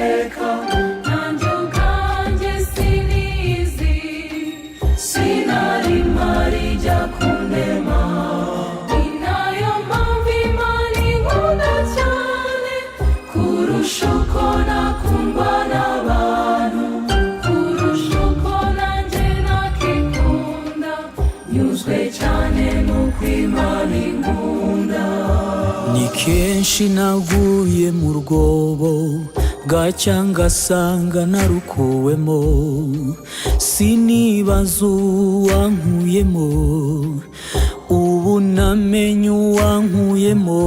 ceka nanjye ubwanjye sinizi, sinari mpari jya kundema. Ni nayo mpamvu Imana inkunda cyane kurusha uko nakundwa n'abantu, kurusha uko nanjye nakikunda. Nyuzwe cyane nuko Imana inkunda. Ni kenshi naguye mu rwobo bwacya ngasanga narukuwemo, sinibaza uwankuyemo, ubu namenye uwankuyemo.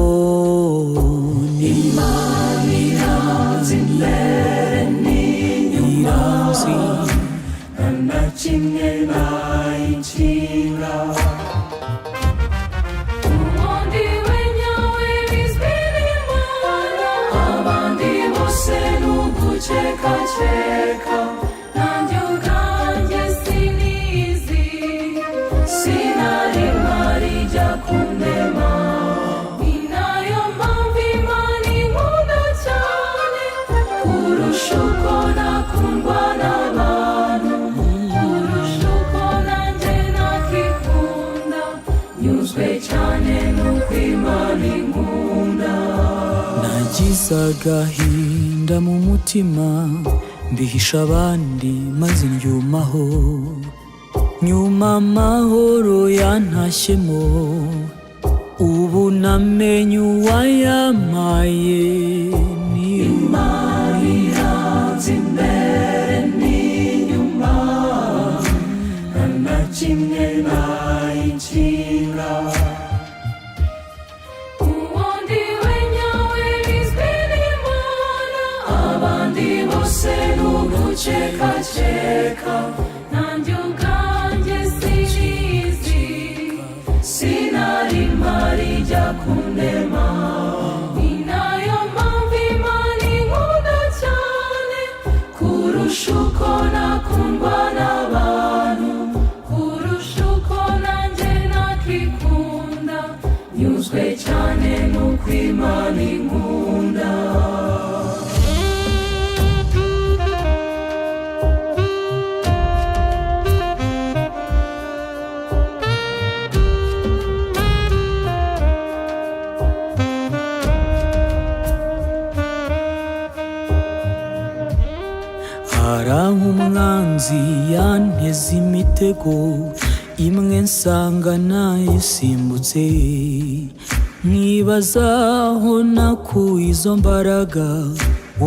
Ni Imana iranzi imbere n'inyuma, nta na kimwe nayikinga. Ubundi we nyawe bizwi n'Imana, abandi bose ni ugucekaceka. Nanjye ubwanjye sinizi, sinari mpari jya kundema. Ni nayo mpamvu Imana inkunda cyane kurusha uko nakundwa n'abantu, kurusha uko nanjye nakikunda. Nyuzwe cyane nuko Imana inkunda. nagize agahinda mu mutima mbihisha abandi maze ndyumaho, nyuma amahoro yantashyemo, ubu namenye uwayampaye. Ni Imana iranzi imbere n'inyuma, nta na kimwe nayikinga. Ubundi we nyawe bizwi n'Imana, abandi bose ni ugucekaceka. Nanjye ubwanjye sinizi, sinari mpari jya kundema. Ni nayo mpamvu Imana inkunda cyane kurusha uko nakundwa n'abantu, kurusha uko nanjye nakikunda. Nyuzwe cyane nuko Imana inkunda. hari aho umwanzi yanteze imitego, imwe nsanga nayisimbutse, nkibaza aho nakuye izo mbaraga,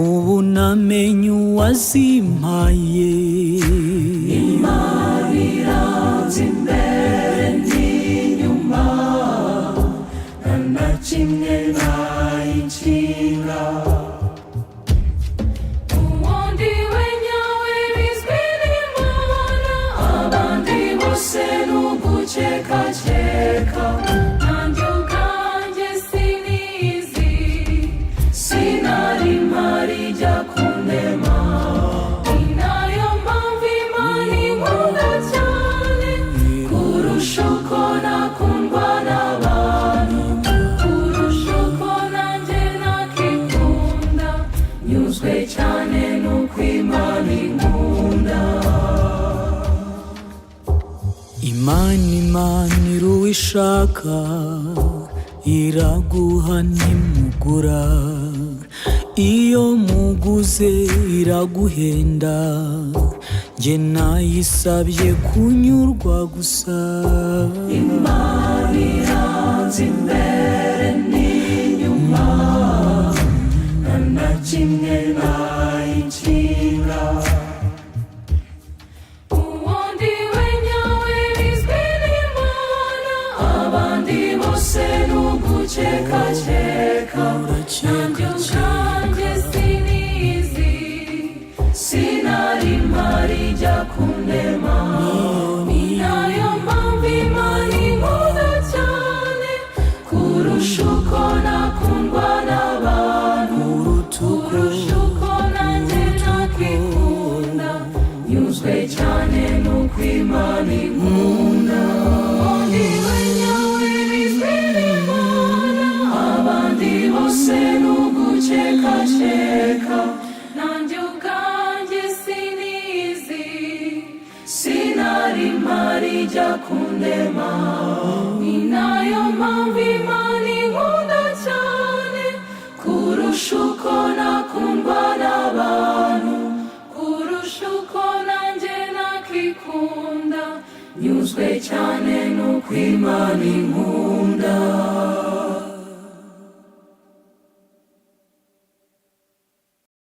ubu namenye uwazimpaye. Imana iranzi imbere n'inyuma, nta na kimwe nayikinga. Ubundi we nyawe bizwi n'Imana, abandi bose ni ugucekaceka. Nanjye ubwanjye sinizi, sinari mpari jya kundema. Ni nayo mpamvu Imana inkunda cyane kurusha uko nakundwa n'abantu, kurusha uko nanjye nakikunda. Nyuzwe cyane nuko Imana inkunda. Imana iruwa ishaka iraguha ntimugura, iyo muguze iraguhenda, njye nayisabye kunyurwa gusa. Imana iranzi imbere n'inyuma, nta na kimwe nayikinga. Ubundi we nyawe bizwi n'Imana, abandi bose ni ugucekaceka. Nanjye ubwanjye sinizi, sinari mpari jya kundema. Ni nayo mpamvu Imana inkunda cyane kurusha uko nakundwa n'abantu, kurusha uko nanjye nakikunda. Nyuzwe cyane nuko Imana inkunda. Ubundi we nyawe bizwi n'Imana, abandi bose ni ugucekaceka. Nanjye ijya kundema. Ni nayo mpamvu Imana inkunda cyane kurusha uko nakundwa n'abantu, kurusha uko nanjye nakikunda. Nyuzwe cyane nuko Imana inkunda.